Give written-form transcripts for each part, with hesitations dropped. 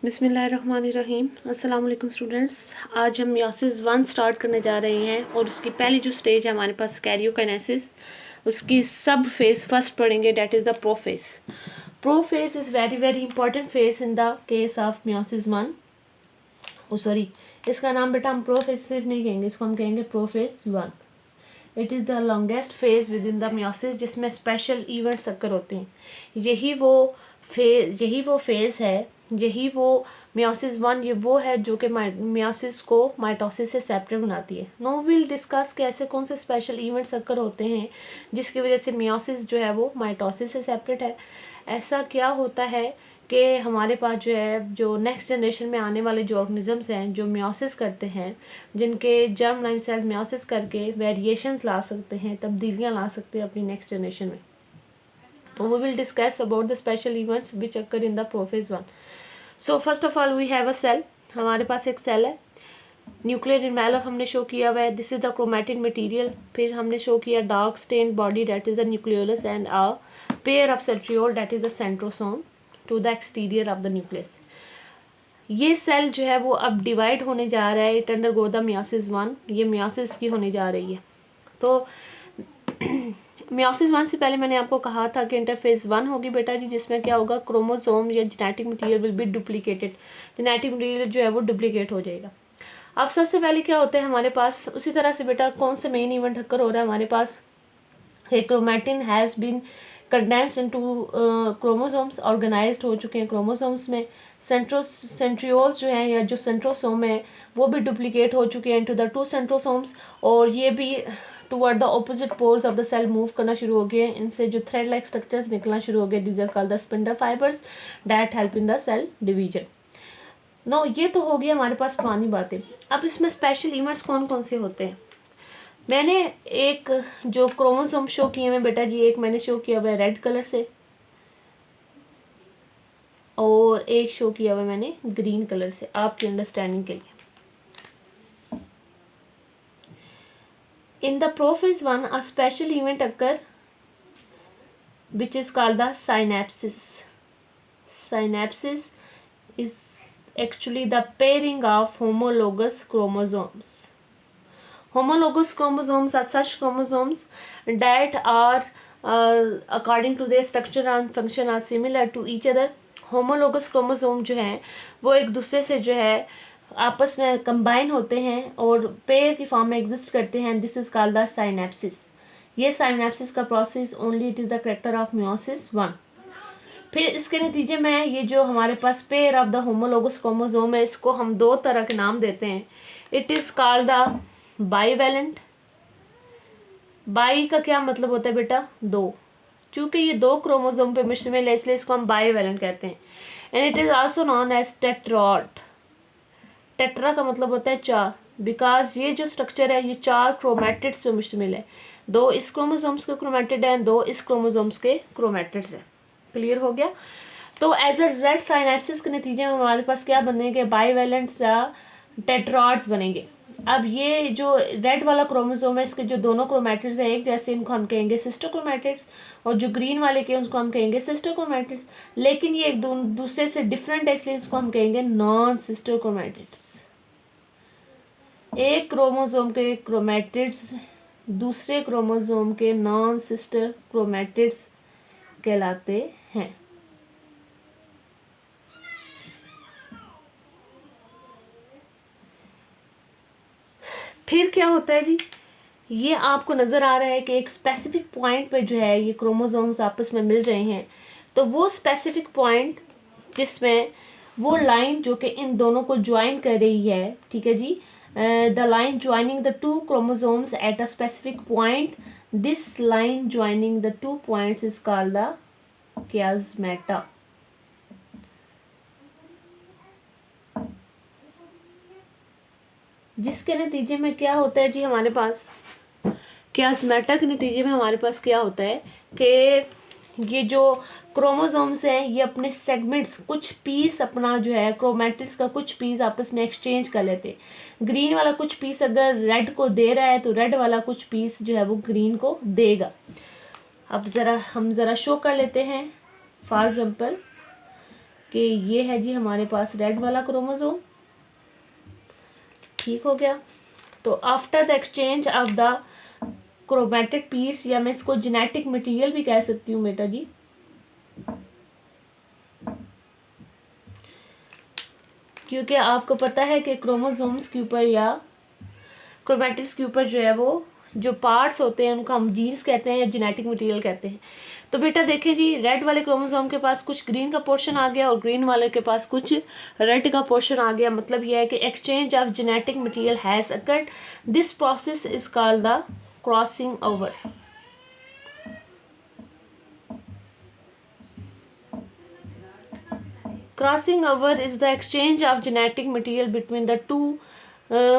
बिस्मिल्लाहिर्रहमानिर्रहीम। अस्सलाम वालेकुम स्टूडेंट्स। आज हम मियोसिस 1 स्टार्ट करने जा रहे हैं और उसकी पहली जो स्टेज है हमारे पास कैरियोकाइनेसिस, उसकी सब फेज फर्स्ट पढ़ेंगे, that is the prophase. Prophase is very very important phase in the case of meiosis 1। Sorry, इसका नाम बेटा हम प्रोफेज सिर्फ नहीं कहेंगे, इसको हम कहेंगे prophase 1। It is the longest phase with in the meiosis जिसमें स्पेशल इवेंट्स अक्कर होते हैं। यही वो फेज़ है, यही वो मियोसिस 1 ये वो है जो कि मियोसिस को माइटोसिस से सेपरेट बनाती है। नो विल डिस्कस कि ऐसे कौन से स्पेशल इवेंट्स अक्कर होते हैं जिसकी वजह से मियोसिस जो है वो माइटोसिस से सेपरेट है। ऐसा क्या होता है कि हमारे पास जो है, जो नेक्स्ट जनरेशन में आने वाले जो ऑर्गेनिजम्स हैं जो मियोसिस करते हैं, जिनके जर्म लाइन सेल्स मियोसिस करके वेरिएशंस ला सकते हैं, तब्दीलियाँ ला सकते हैं अपनी नेक्स्ट जनरेशन में। तो we will discuss about the special events which occur in the prophase 1. So first of all we have a cell. हमारे पास एक सेल है, न्यूक्लियर इनवेलप हमने शो किया हुआ है, this is the chromatin material. फिर हमने शो किया dark stain body, that is the nucleolus, and a pair of centriole, that is the centrosome to the exterior of the nucleus. ये cell जो है वो अब डिवाइड होने जा रहा है, इट अंडरगो द मियोसिस 1। ये मियोसिस की होने जा रही है। तो मियोसिस 1 से पहले मैंने आपको कहा था कि इंटरफेज 1 होगी बेटा जी, जिसमें क्या होगा, क्रोमोसोम या genetic material will be duplicated. Genetic material जो है वो डुप्लीकेट हो जाएगा। अब सबसे पहले क्या होता है हमारे पास, उसी तरह से बेटा कौन से मेन इवेंट अक्कर हो रहा है हमारे पास, chromatin has been condensed into chromosomes, organized हो चुके हैं क्रोमोसोम्स में। सेंट्रियोल्स जो हैं या जो सेंट्रोसोम है वो भी डुप्लीकेट हो चुके हैं इनटू द 2 सेंट्रोसोम्स, और ये भी toward the opposite poles of the cell move करना शुरू हो गए। इनसे जो थ्रेड लाइक स्ट्रक्चर्स निकलना शुरू हो गए, these are called the spindle fibers that help in the cell division. No, ये तो हो गई हमारे पास पुरानी बातें। अब इसमें स्पेशल इवेंट्स कौन कौन से होते हैं। मैंने एक जो क्रोमोसोम शो किए हैं बेटा जी, एक मैंने शो किया हुआ है रेड कलर से और एक शो किया हुआ है मैंने ग्रीन कलर से, आपकी अंडरस्टैंडिंग के लिए। In the prophase 1, a special event occur which is called the synapsis. Synapsis is actually the pairing of homologous chromosomes. Homologous chromosomes are such chromosomes that are according to their structure and function are similar to each other. Homologous chromosome जो हैं वो एक दूसरे से जो है आपस में कंबाइन होते हैं और पेयर की फॉर्म में एग्जिस्ट करते हैं। This is called the synapsis. ये साइनेप्सिस का process only it is the character of meiosis 1। फिर इसके नतीजे में ये जो हमारे पास pair of the homologous chromosome है, इसको हम 2 तरह के नाम देते हैं। It is called the bivalent. Bi का क्या मतलब होता है बेटा, 2। चूँकि ये 2 क्रोमोसोम पे मुश्तमिल है इसलिए इसको हम बाईवैलेंट कहते हैं। And it is also known as tetrad. Tetra का मतलब होता है 4, बिकॉज ये जो स्ट्रक्चर है ये 4 क्रोमैटिड्स पे मुश्तमिल है। 2 इस क्रोमोसोम्स के क्रोमैटिड हैं, 2 इस क्रोमोसोम्स के क्रोमैटिड्स हैं। क्लियर हो गया। तो एज अ रिजल्ट साइनेप्सिस के नतीजे में हमारे पास क्या बनेंगे, बाईवैलेंट्स या टेट्रॉड्स बनेंगे। अब ये जो रेड वाला क्रोमोसोम है इसके जो दोनों क्रोमैटिड्स हैं एक जैसे, इनको हम कहेंगे सिस्टर क्रोमैटिड्स, और जो ग्रीन वाले के उसको हम कहेंगे सिस्टर क्रोमैटिड्स। लेकिन ये एक दूसरे से डिफरेंट है इसलिए इसको हम कहेंगे नॉन सिस्टर क्रोमैटिड्स। एक क्रोमोसोम के क्रोमैटिड्स दूसरे क्रोमोसोम के नॉन सिस्टर क्रोमैटिड्स कहलाते हैं। फिर क्या होता है जी, ये आपको नज़र आ रहा है कि एक स्पेसिफिक पॉइंट पे जो है ये क्रोमोसोम्स आपस में मिल रहे हैं। तो वो स्पेसिफिक पॉइंट जिसमें वो लाइन जो कि इन दोनों को ज्वाइन कर रही है, ठीक है जी, the line joining the 2 chromosomes at a specific point, this line joining the 2 points is called the chiasmata. जिसके नतीजे में क्या होता है जी, हमारे पास chiasmata के नतीजे में हमारे पास क्या होता है कि ये जो क्रोमोसोम्स हैं ये अपने सेगमेंट्स, कुछ पीस अपना जो है क्रोमैटिड्स का कुछ पीस आपस में एक्सचेंज कर लेते हैं। ग्रीन वाला कुछ पीस अगर रेड को दे रहा है तो रेड वाला कुछ पीस जो है वो ग्रीन को देगा। अब हम ज़रा शो कर लेते हैं। फॉर एग्जांपल कि ये है जी हमारे पास रेड वाला क्रोमोसोम, ठीक हो गया। तो after the exchange of the chromatic piece, या मैं इसको जेनेटिक मटेरियल भी कह सकती हूँ बेटा जी, क्योंकि आपको पता है कि क्रोमोसोम्स के ऊपर या क्रोमैटिक्स के ऊपर जो है वो जो पार्ट्स होते हैं उनको हम जीन्स कहते हैं या जेनेटिक मटेरियल कहते हैं। तो बेटा देखें जी, रेड वाले क्रोमोसोम के पास कुछ ग्रीन का पोर्शन आ गया और ग्रीन वाले के पास कुछ रेड का पोर्शन आ गया। मतलब यह है कि exchange of genetic material has occurred. This process is called the crossing over. Crossing over is the exchange of genetic material between the two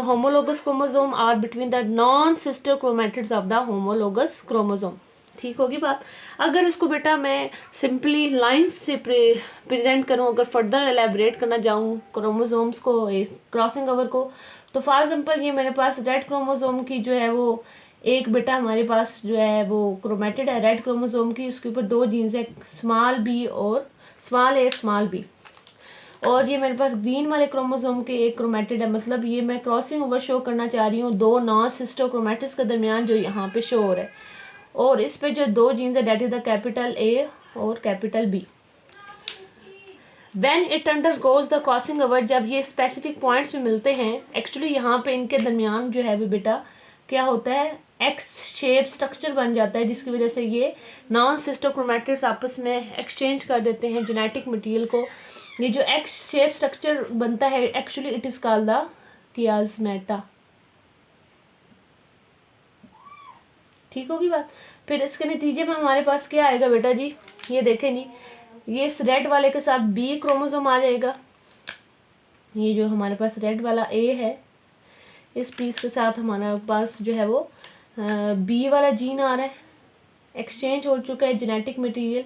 homologous chromosome or between the non-sister chromatids of the homologous chromosome। ठीक होगी बात। अगर इसको बेटा मैं simply lines से present करूँ, अगर फर्दर एलेबरेट करना जाऊँ क्रोमोसोम्स को, क्रॉसिंग ओवर को, तो फॉर एग्जांपल ये मेरे पास रेड क्रोमोसोम की जो है वो एक बेटा हमारे पास जो है वो क्रोमेटिड है रेड क्रोमोसोम की, उसके ऊपर दो जीन्स है, स्मॉल बी और स्मॉल ए स्मॉल बी। और ये मेरे पास ग्रीन वाले क्रोमोसोम के एक क्रोमेटिड है। मतलब ये मैं क्रॉसिंग ओवर शो करना चाह रही हूँ दो नॉन सिस्टर क्रोमेटिड्स के दरमियान जो यहाँ पे शो हो रहा है। और इस पे जो दो जीन्स है that is the capital A और capital B. When it undergoes the crossing over, जब ये स्पेसिफिक पॉइंट्स में मिलते हैं, एक्चुअली यहाँ पे इनके दरमियान जो है वो बेटा क्या होता है, एक्स शेप स्ट्रक्चर बन जाता है, जिसकी वजह से ये नॉन सिस्टर क्रोमेटिड्स आपस में एक्सचेंज कर देते हैं जेनेटिक मटेरियल को। ये जो एक्स शेप स्ट्रक्चर बनता है actually it is called the chiasmata. ठीक होगी बात। फिर इसके नतीजे में हमारे पास क्या आएगा बेटा जी, ये देखें जी, ये इस रेड वाले के साथ बी क्रोमोसोम आ जाएगा। ये जो हमारे पास रेड वाला ए है, इस पीस के साथ हमारे पास जो है वो बी वाला जीन आ रहा है, एक्सचेंज हो चुका है जेनेटिक मटेरियल।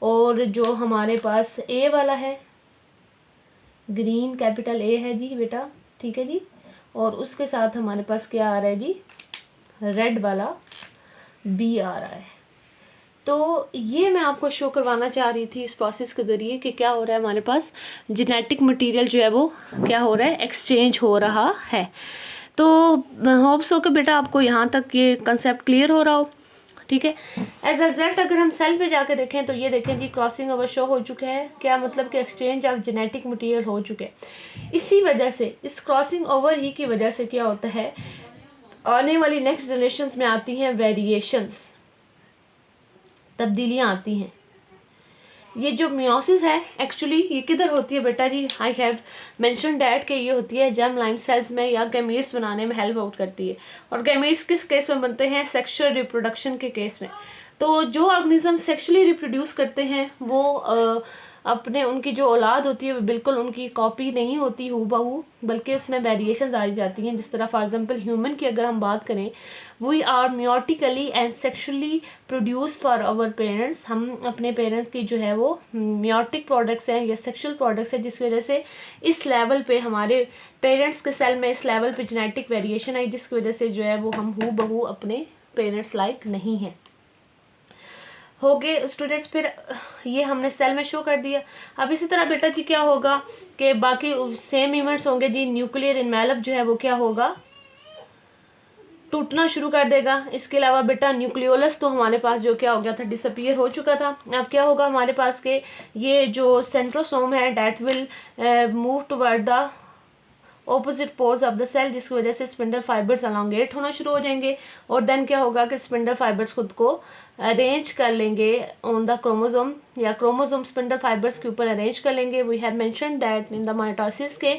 और जो हमारे पास ए वाला है, ग्रीन कैपिटल ए है जी बेटा, ठीक है जी, और उसके साथ हमारे पास क्या आ रहा है जी, रेड वाला बी आ रहा है। तो ये मैं आपको शो करवाना चाह रही थी इस प्रोसेस के ज़रिए कि क्या हो रहा है, हमारे पास जेनेटिक मटेरियल जो है वो क्या हो रहा है, एक्सचेंज हो रहा है। तो होप सो कि बेटा आपको यहाँ तक ये कंसेप्ट क्लियर हो रहा हो, ठीक है। एज अ रिजल्ट अगर हम सेल पे जाके देखें तो ये देखें जी क्रॉसिंग ओवर शो हो चुका है। क्या मतलब कि एक्सचेंज ऑफ जेनेटिक मटेरियल हो चुके हैं। इसी वजह से, इस क्रॉसिंग ओवर ही की वजह से क्या होता है, आने वाली नेक्स्ट जनरेशन्स में आती हैं वेरिएशंस, तब्दीलियाँ आती हैं। ये जो मियोसिस है एक्चुअली ये किधर होती है बेटा जी, आई हैव मेंशन डैट कि ये होती है जर्म लाइन सेल्स में या गैमीट्स बनाने में हेल्प आउट करती है। और गैमीट्स किस केस में बनते हैं, सेक्सुअल रिप्रोडक्शन के केस में। तो जो ऑर्गेनिज्म सेक्सुअली रिप्रोड्यूस करते हैं वो अपने उनकी जो औलाद होती है वो बिल्कुल उनकी कॉपी नहीं होती हूबहू, बल्कि उसमें वेरिएशंस आ जाती हैं। जिस तरह फॉर एग्जांपल ह्यूमन की अगर हम बात करें, we are meiotically and sexually produce for our parents. हम अपने पेरेंट्स की जो है वो मियोटिक प्रोडक्ट्स हैं या सेक्सुअल प्रोडक्ट्स हैं, जिस वजह से इस लेवल पे हमारे पेरेंट्स के सेल में इस लेवल पे जेनेटिक वेरिएशन आई, जिसकी वजह से जो है वो हम हूबहू अपने पेरेंट्स लाइक नहीं हैं। हो गए स्टूडेंट्स। फिर ये हमने सेल में शो कर दिया। अब इसी तरह बेटा जी क्या होगा कि बाकी सेम इवेंट्स होंगे जी। न्यूक्लियर एनवेलप जो है वो क्या होगा, टूटना शुरू कर देगा। इसके अलावा बेटा न्यूक्लियोलस तो हमारे पास जो क्या हो गया था, डिसअपीयर हो चुका था। अब क्या होगा हमारे पास के ये जो सेंट्रोसोम है that will move toward the opposite poles of the cell, जिसकी वजह से स्पिंडल फाइबर्स अलोंगेट होना शुरू हो जाएंगे। और देन क्या होगा कि स्पिंडल फाइबर्स खुद को अरेंज कर लेंगे ऑन द क्रोमोसोम, या क्रोमोसोम स्पिंडल फाइबर्स के ऊपर अरेंज कर लेंगे। We have mention that in the mitosis के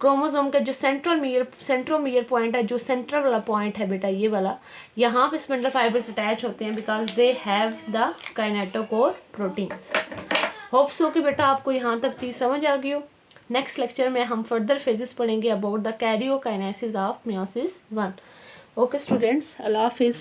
क्रोमोसोम का जो सेंट्रोमियर पॉइंट है, जो सेंट्रल वाला पॉइंट है बेटा ये वाला, यहाँ पे स्पिंडल फाइबर्स अटैच होते हैं because they have the kinetochore proteins. Hope so कि बेटा आपको यहाँ तक चीज़ समझ आ गई हो। नेक्स्ट लेक्चर में हम फर्दर फेजेस पढ़ेंगे about the karyokinesis of meiosis 1। Okay students, अल्लाह हाफिज़।